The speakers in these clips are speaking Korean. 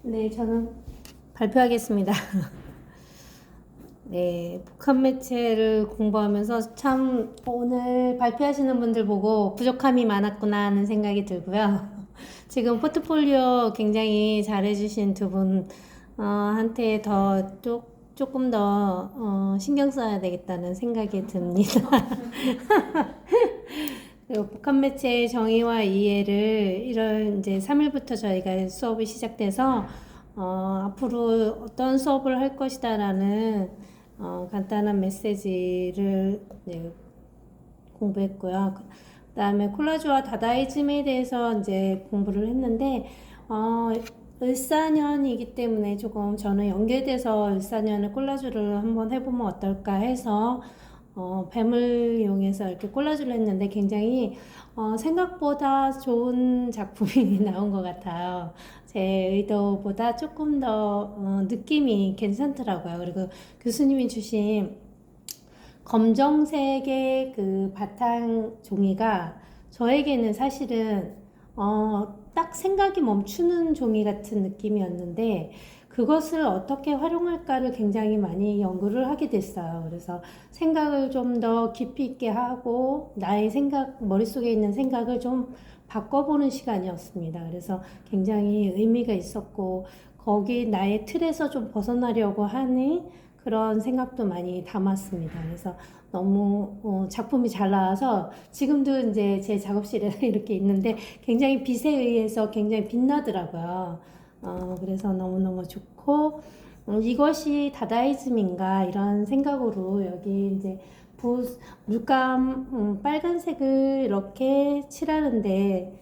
네, 저는 발표하겠습니다. 네, 북한 매체를 공부하면서 참 오늘 발표하시는 분들 보고 부족함이 많았구나 하는 생각이 들고요. 지금 포트폴리오 굉장히 잘해주신 두 분, 한테 조금 더, 신경 써야 되겠다는 생각이 듭니다. 그리고 북한 매체의 정의와 이해를 이런 이제 3일부터 저희가 수업이 시작돼서 앞으로 어떤 수업을 할 것이다라는 간단한 메시지를 이제 공부했고요. 그다음에 콜라주와 다다이즘에 대해서 이제 공부를 했는데 을사년이기 때문에 조금 저는 연계돼서 을사년을 콜라주를 한번 해보면 어떨까 해서 뱀을 이용해서 이렇게 콜라주를 했는데 굉장히 생각보다 좋은 작품이 나온 것 같아요. 제 의도보다 조금 더 느낌이 괜찮더라고요. 그리고 교수님이 주신 검정색의 그 바탕 종이가 저에게는 사실은 딱 생각이 멈추는 종이 같은 느낌이었는데 그것을 어떻게 활용할까를 굉장히 많이 연구를 하게 됐어요. 그래서 생각을 좀 더 깊이 있게 하고 나의 머릿속에 있는 생각을 좀 바꿔보는 시간이었습니다. 그래서 굉장히 의미가 있었고 거기 나의 틀에서 좀 벗어나려고 하는 그런 생각도 많이 담았습니다. 그래서 너무 작품이 잘 나와서 지금도 이제 제 작업실에 이렇게 있는데 굉장히 빛에 의해서 굉장히 빛나더라고요. 그래서 너무너무 좋고 이것이 다다이즘인가 이런 생각으로 여기 이제 물감 빨간색을 이렇게 칠하는데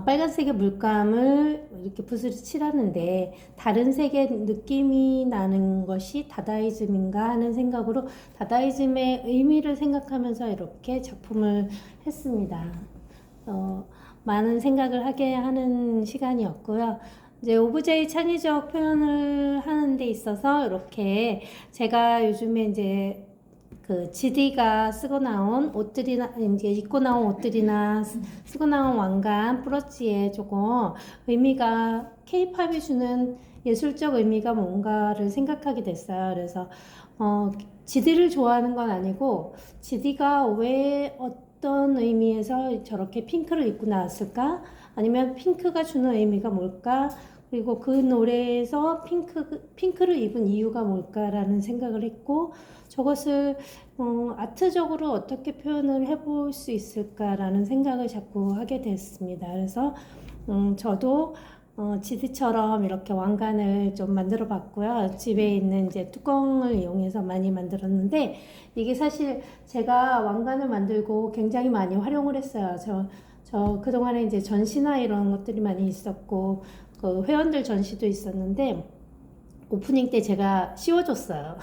빨간색의 물감을 이렇게 붓으로 칠하는데 다른 색의 느낌이 나는 것이 다다이즘인가 하는 생각으로 다다이즘의 의미를 생각하면서 이렇게 작품을 했습니다. 많은 생각을 하게 하는 시간이었고요. 이제 오브제의 창의적 표현을 하는 데 있어서 이렇게 제가 요즘에 이제 그 GD가 쓰고 나온 옷들이나 이제 입고 나온 옷들이나 쓰고 나온 왕관 브러치에 조금 의미가 K-팝이 주는 예술적 의미가 뭔가를 생각하게 됐어요. 그래서 GD를 좋아하는 건 아니고 GD가 왜 어떤 의미에서 저렇게 핑크를 입고 나왔을까? 아니면 핑크가 주는 의미가 뭘까? 그리고 그 노래에서 핑크를 입은 이유가 뭘까라는 생각을 했고 저것을 아트적으로 어떻게 표현을 해볼 수 있을까라는 생각을 자꾸 하게 됐습니다. 그래서 저도 지드처럼 이렇게 왕관을 좀 만들어 봤고요. 집에 있는 이제 뚜껑을 이용해서 많이 만들었는데 이게 사실 제가 왕관을 만들고 굉장히 많이 활용을 했어요. 저 그동안에 이제 전시나 이런 것들이 많이 있었고 그 회원들 전시도 있었는데 오프닝 때 제가 씌워줬어요.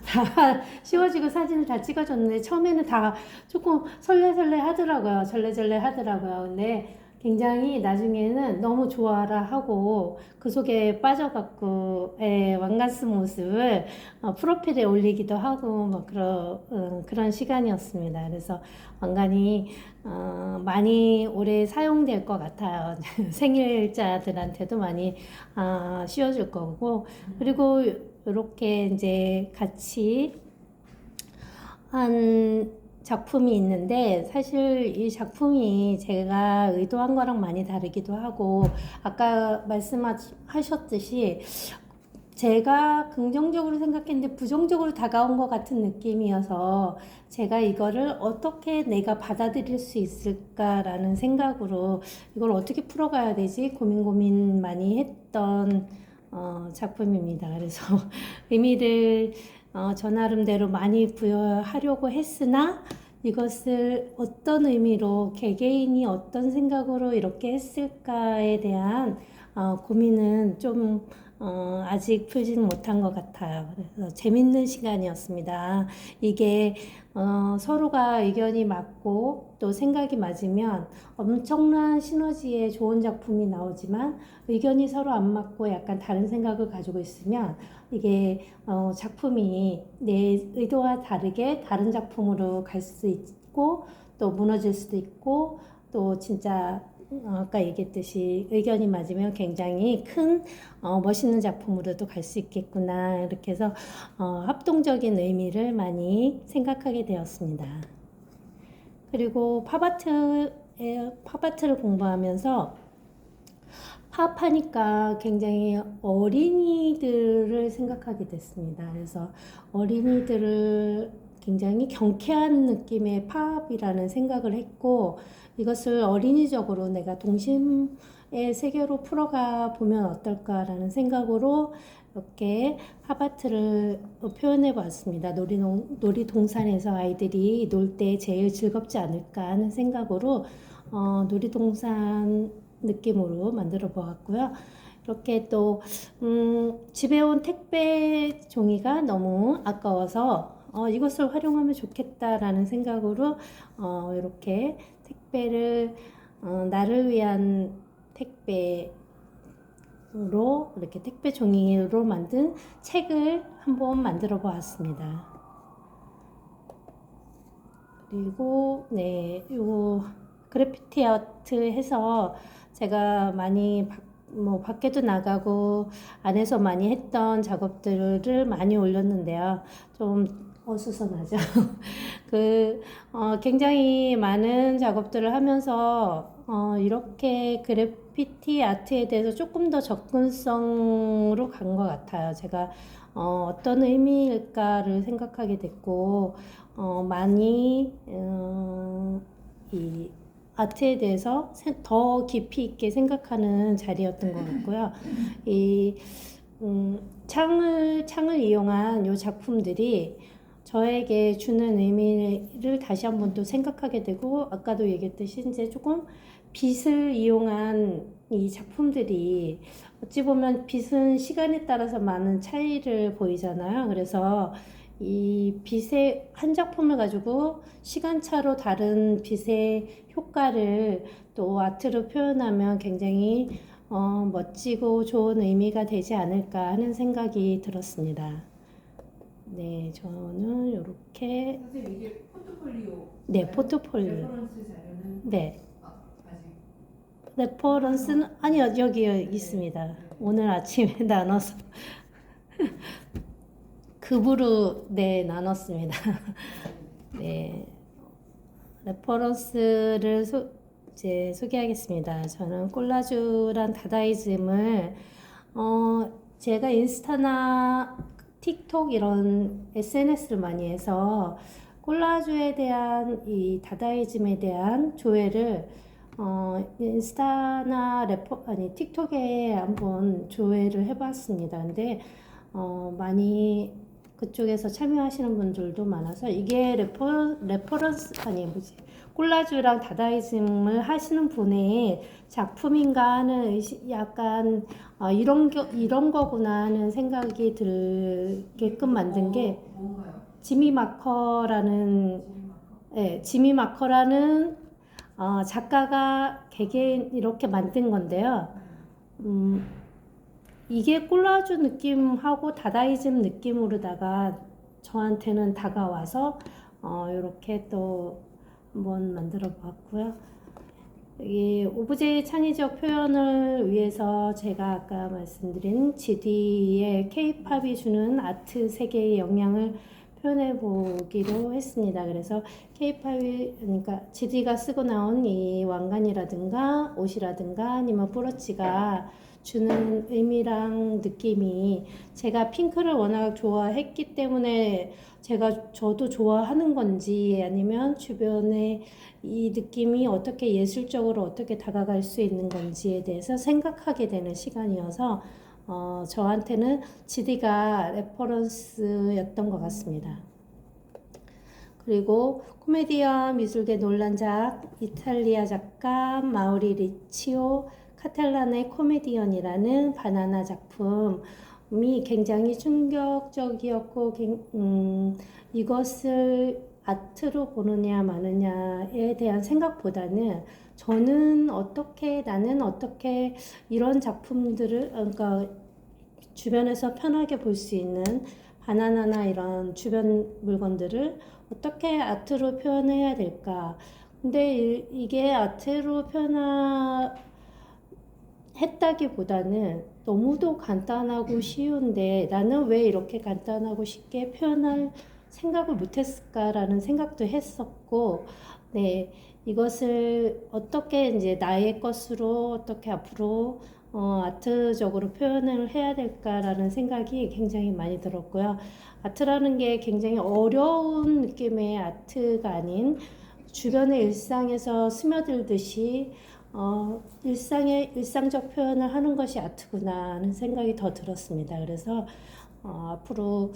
다 씌워지고 사진을 다 찍어줬는데 처음에는 다 조금 설레설레 하더라고요. 절레절레 하더라고요. 근데 굉장히 나중에는 너무 좋아라 하고 그 속에 빠져갖고 왕관 쓴 모습을 프로필에 올리기도 하고 뭐 그런 시간이었습니다. 그래서 왕관이 많이 오래 사용될 것 같아요. 생일자들한테도 많이 씌워줄 거고 그리고 이렇게 이제 같이 한 작품이 있는데 사실 이 작품이 제가 의도한 거랑 많이 다르기도 하고 아까 말씀하셨듯이 제가 긍정적으로 생각했는데 부정적으로 다가온 것 같은 느낌이어서 제가 이거를 어떻게 내가 받아들일 수 있을까라는 생각으로 이걸 어떻게 풀어가야 되지 고민 많이 했던 작품입니다. 그래서 의미를 저 나름대로 많이 부여하려고 했으나 이것을 어떤 의미로 개개인이 어떤 생각으로 이렇게 했을까에 대한 고민은 좀 아직 풀지는 못한 것 같아요. 그래서 재밌는 시간이었습니다. 이게 서로가 의견이 맞고 또 생각이 맞으면 엄청난 시너지의 좋은 작품이 나오지만 의견이 서로 안 맞고 약간 다른 생각을 가지고 있으면 이게 작품이 내 의도와 다르게 다른 작품으로 갈 수 있고 또 무너질 수도 있고 또 진짜 아까 얘기했듯이 의견이 맞으면 굉장히 큰 멋있는 작품으로도 갈 수 있겠구나. 이렇게 해서 합동적인 의미를 많이 생각하게 되었습니다. 그리고 팝아트를 공부하면서 팝하니까 굉장히 어린이들을 생각하게 됐습니다. 그래서 어린이들을 굉장히 경쾌한 느낌의 팝이라는 생각을 했고, 이것을 어린이적으로 내가 동심의 세계로 풀어가 보면 어떨까라는 생각으로 이렇게 팝아트를 표현해 봤습니다. 놀이동산에서 아이들이 놀 때 제일 즐겁지 않을까 하는 생각으로 놀이동산 느낌으로 만들어 보았고요. 이렇게 또 집에 온 택배 종이가 너무 아까워서 이것을 활용하면 좋겠다라는 생각으로 이렇게 택배를 나를 위한 택배로 이렇게 택배 종이로 만든 책을 한번 만들어 보았습니다. 그리고 네, 요 그래피티 아트 해서 제가 많이 밖에도 나가고 안에서 많이 했던 작업들을 많이 올렸는데요. 좀 어수선하죠. 굉장히 많은 작업들을 하면서 이렇게 그래피티 아트에 대해서 조금 더 접근성으로 간 것 같아요. 제가 어떤 의미일까를 생각하게 됐고 많이 이 아트에 대해서 더 깊이 있게 생각하는 자리였던 것 같고요. 이 창을 이용한 이 작품들이 저에게 주는 의미를 다시 한번 또 생각하게 되고, 아까도 얘기했듯이 이제 조금 빛을 이용한 이 작품들이 어찌 보면 빛은 시간에 따라서 많은 차이를 보이잖아요. 그래서 이 빛의 한 작품을 가지고 시간차로 다른 빛의 효과를 또 아트로 표현하면 굉장히 멋지고 좋은 의미가 되지 않을까 하는 생각이 들었습니다. 네, 저는 이렇게 선생님 이게 포트폴리오. 네, 포트폴리오. 레퍼런스 자료는 네. 아직 레퍼런스는 아니요, 여기 있습니다. 오늘 아침에 나눠서 급으로 네, 나눴습니다. 네. 레퍼런스를 이제 소개하겠습니다. 저는 콜라주란 다다이즘을 제가 인스타나 틱톡 이런 SNS를 많이 해서 콜라주에 대한 이 다다이즘에 대한 조회를 인스타나 틱톡에 한번 조회를 해봤습니다. 근데 많이 그쪽에서 참여하시는 분들도 많아서 이게 레퍼런스 콜라주랑 다다이즘을 하시는 분의 작품인가 하는 약간 이런 거구나 하는 생각이 들게끔 만든 게 뭔가요? 지미 마커라는 지미 마커라는 작가가 개개인 이렇게 만든 건데요. 이게 콜라주 느낌하고 다다이즘 느낌으로다가 저한테는 다가와서 이렇게 또 한번 만들어 봤고요. 이 오브제의 창의적 표현을 위해서 제가 아까 말씀드린 GD의 K-팝이 주는 아트 세계의 영향을 표현해 보기로 했습니다. 그래서 K-팝이 그러니까 GD가 쓰고 나온 이 왕관이라든가 옷이라든가 아니면 브러치가 주는 의미랑 느낌이 제가 핑크를 워낙 좋아했기 때문에 저도 좋아하는 건지 아니면 주변에 이 느낌이 어떻게 예술적으로 어떻게 다가갈 수 있는 건지에 대해서 생각하게 되는 시간이어서 저한테는 GD가 레퍼런스였던 것 같습니다. 그리고 코미디언 미술계 논란작 이탈리아 작가 마우리 리치오 카탈란의 코미디언이라는 바나나 작품이 굉장히 충격적이었고 이것을 아트로 보느냐 마느냐에 대한 생각보다는 나는 어떻게 이런 작품들을 그러니까 주변에서 편하게 볼 수 있는 바나나나 이런 주변 물건들을 어떻게 아트로 표현해야 될까? 근데 이게 아트로 표현했다기보다는 너무도 간단하고 쉬운데 나는 왜 이렇게 간단하고 쉽게 표현할 생각을 못했을까라는 생각도 했었고, 네, 이것을 어떻게 이제 나의 것으로 어떻게 앞으로 아트적으로 표현을 해야 될까라는 생각이 굉장히 많이 들었고요. 아트라는 게 굉장히 어려운 느낌의 아트가 아닌 주변의 일상에서 스며들듯이 일상적 표현을 하는 것이 아트구나 하는 생각이 더 들었습니다. 그래서 앞으로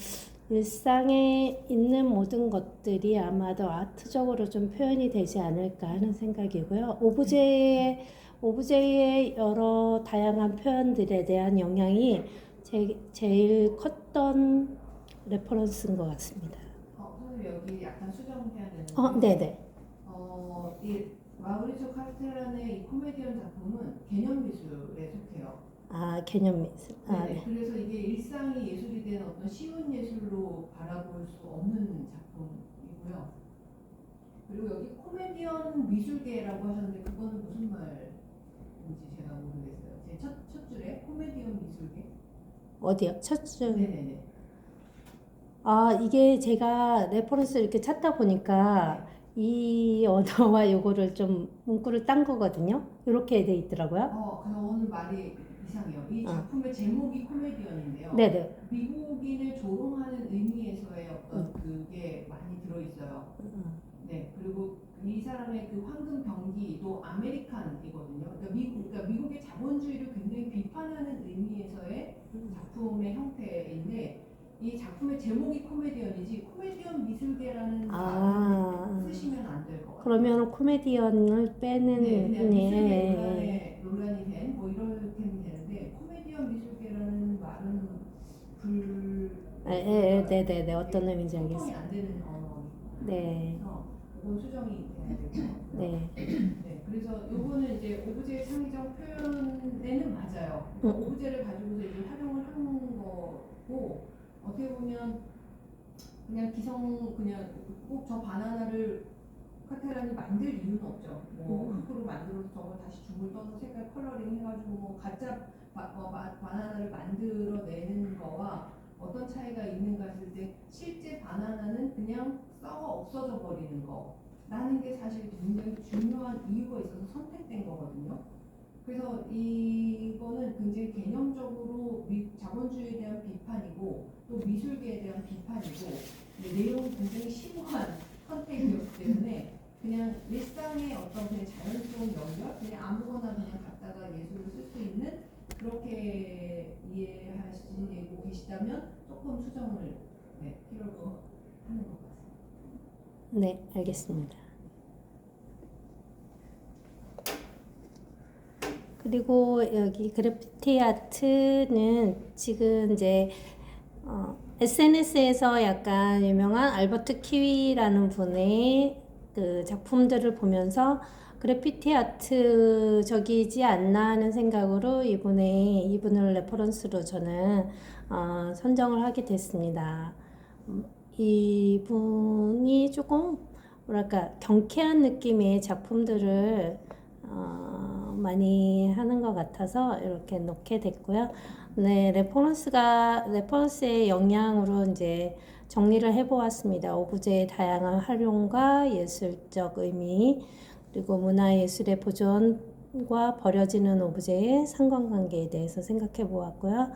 일상에 있는 모든 것들이 아마도 아트적으로 좀 표현이 되지 않을까 하는 생각이고요. 오브제의 여러 다양한 표현들에 대한 영향이 제일 컸던 레퍼런스인 것 같습니다. 선생님 여기 약간 수정해야 되는데요. 네네. 이 마우리cio 카스텔란의 이 코미디언 작품은 개념 미술에 속해요. 개념 미술. 네. 그래서 이게 일상이 예술이 된 어떤 쉬운 예술로 바라볼 수 없는 작품이고요. 그리고 여기 코미디언 미술계라고 하셨는데 그거는 무슨 말인지 제가 모르겠어요. 제 첫 줄에 코미디언 미술계. 어디요? 첫 줄. 네네네. 이게 제가 레퍼런스 이렇게 찾다 보니까 이 언어와 요거를 좀 문구를 딴 거거든요. 이렇게 돼 있더라고요. 저는 말이 이상해요. 이 작품의 제목이 코미디언인데요. 네네. 미국인을 조롱하는 의미에서의 어떤 그게 많이 들어있어요. 네, 그리고 이 사람의 그 황금 병기도 아메리칸이거든요. 그러니까 미국의 자본주의를 굉장히 비판하는 의미에서의 작품의 형태인데 이 작품의 제목이 코미디언이지 코미디언 미술계라는 말을 쓰시면 안 될 것 같아요. 그러면 코미디언을 빼는 그냥 미술계 논란이 된 뭐 이렇게 되는데 코미디언 미술계라는 말은 네네네. 어떤 의미인지 소통이 알겠어요. 안 되는 언어. 네. 그래서 그건 수정이 돼야 되고요. 네. 네, 그래서 요거는 이제 오브제의 창의적 표현에는 맞아요. 그러니까 오브제를 가지고서 이제 활용을 하는 거고 어떻게 보면 그냥 그냥 꼭 저 바나나를 카테란이 만들 이유는 없죠. 뭐 흙으로 만들어서 저걸 다시 줌을 떠서 색깔 컬러링 해가지고 뭐 가짜 바나나를 만들어내는 거와 어떤 차이가 있는가 했을 때 실제 바나나는 그냥 썩어 없어져 버리는 거라는 게 사실 굉장히 중요한 이유가 있어서 선택된 거거든요. 그래서 이거는 굉장히 개념적으로 자본주의에 대한 비판이고 또 미술계에 대한 비판이고 내용이 굉장히 심오한 선택이었기 때문에 그냥 일상의 어떤 그냥 자연스러운 연결, 그냥 아무거나 그냥 갖다가 예술을 쓸 수 있는 그렇게 이해하시고 계시다면 조금 수정을 필요로 하는 것 같습니다. 네, 알겠습니다. 그리고 여기 그래피티 아트는 지금 이제 SNS에서 약간 유명한 알버트 키위라는 분의 그 작품들을 보면서 그래피티 아트적이지 않나 하는 생각으로 이분을 레퍼런스로 저는 선정을 하게 됐습니다. 이분이 조금 뭐랄까 경쾌한 느낌의 작품들을 많이 하는 것 같아서 이렇게 놓게 됐고요. 네, 레퍼런스의 영향으로 이제 정리를 해보았습니다. 오브제의 다양한 활용과 예술적 의미, 그리고 문화예술의 보존과 버려지는 오브제의 상관관계에 대해서 생각해 보았고요.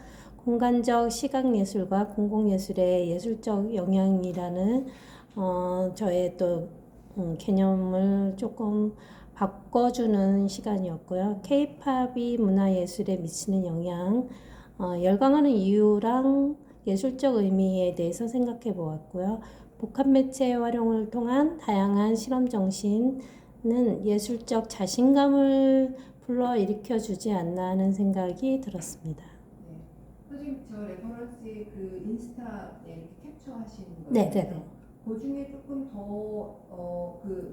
공간적 시각예술과 공공예술의 예술적 영향이라는 저의 또 개념을 조금 바꿔주는 시간이었고요. K-팝이 문화예술에 미치는 영향, 열광하는 이유랑 예술적 의미에 대해서 생각해 보았고요. 복합 매체의 활용을 통한 다양한 실험 정신은 예술적 자신감을 불러일으켜 주지 않나 하는 생각이 들었습니다. 네, 선생님 저 레퍼런스의 그 인스타에 이렇게 캡처하신 거예요. 네네네. 그 중에 조금 더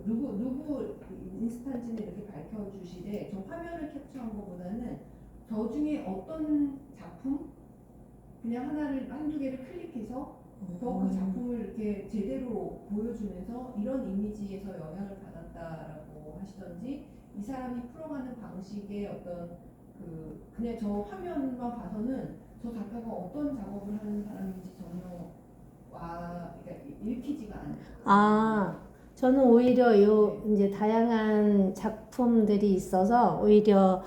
누구 인스타인지는 이렇게 밝혀주시되 저 화면을 캡처한 것보다는 저 중에 어떤 작품 그냥 한두 개를 클릭해서 더 그 작품을 이렇게 제대로 보여주면서 이런 이미지에서 영향을 받았다라고 하시던지 이 사람이 풀어가는 방식의 어떤 그냥 저 화면만 봐서는 저 작가가 어떤 작업을 하는 사람인지 전혀 그러니까 읽히지가 않아요. 아, 저는 오히려 요 이제 다양한 작품들이 있어서 오히려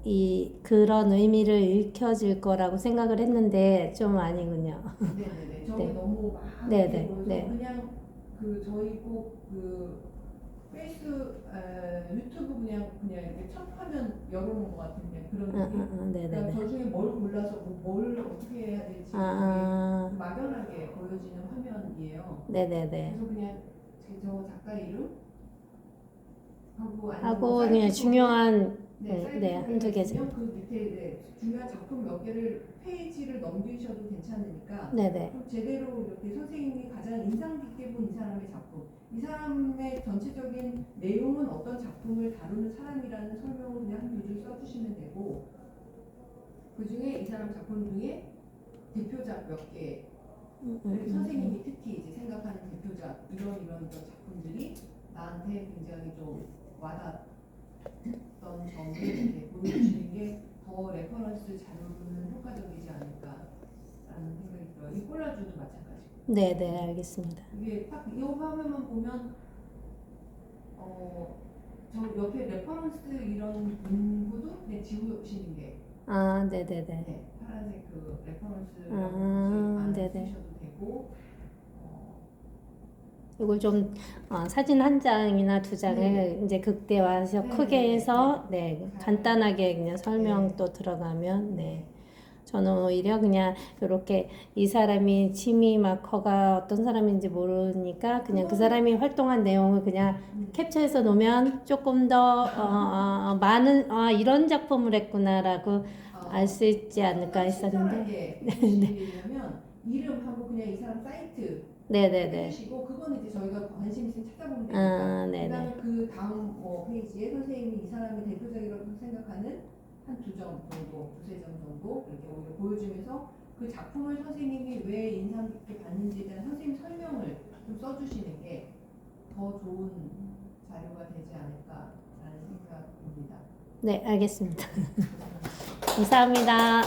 이 그런 의미를 읽혀질 거라고 생각을 했는데 좀 아니군요. 네네네. 저게 네. 너무 네네. 보여서 네. 그냥 저희 꼭 유튜브 그냥 이렇게 첫 화면 열어놓은 것 같은 그런 느낌. 그러니까 네네네. 저 중에 뭘 골라서 뭘 어떻게 해야 될지 되게 막연하게 보여지는 화면이에요. 네네네. 그래서 그냥 저 작가 이름 하고 그냥 중요한 사이트 한두 개. 그 밑에 중요한 작품 몇 개를 페이지를 넘기셔도 괜찮으니까 네네. 좀 제대로 이렇게 선생님이 가장 인상 깊게 본 이 사람의 작품, 이 사람의 전체적인 내용은 어떤 작품을 다루는 사람이라는 설명을 그냥 한 두 줄 써주시면 되고 그 중에 이 사람 작품 중에 대표작 몇 개, 선생님이 특히 이제 생각하는 대표작 이런 작품들이 나한테 굉장히 좀 와닿았던 점을 이렇게 보여주시는 게 더 레퍼런스 자료는 효과적이지 않을까라는 생각이 들어요. 이 콜라주도 마찬가지고. 네네, 알겠습니다. 이게 딱 이 화면만 보면 저 옆에 레퍼런스 이런 문구도 그냥 지우시는 게 네네네. 네, 파란색 레퍼런스 네네. 쓰셔도 되고 이걸 좀 사진 한 장이나 두 장을 네. 이제 극대화해서 네, 크게 네, 해서 간단하게 그냥 설명 네. 또 들어가면 저는 오히려 그냥 이렇게 이 사람이 취미 마커가 어떤 사람인지 모르니까 그냥 그 사람이 활동한 내용을 그냥 캡처해서 놓으면 조금 더 많은 이런 작품을 했구나라고 알 수 있지 않을까 했었는데. 해주시려면 이름하고 그냥 이 사람 사이트 네네네. 해주시고 그거는 이제 저희가 관심 있으면 찾아보면 되니까 네네. 그다음에 그 다음 페이지에 선생님이 이 사람이 대표적이라고 생각하는 한 두 점 정도, 두세 점 정도 이렇게 오히려 보여주면서 그 작품을 선생님이 왜 인상 깊게 봤는지에 대한 선생님 설명을 좀 써주시는 게 더 좋은 자료가 되지 않을까라는 생각입니다. 네, 알겠습니다. 감사합니다.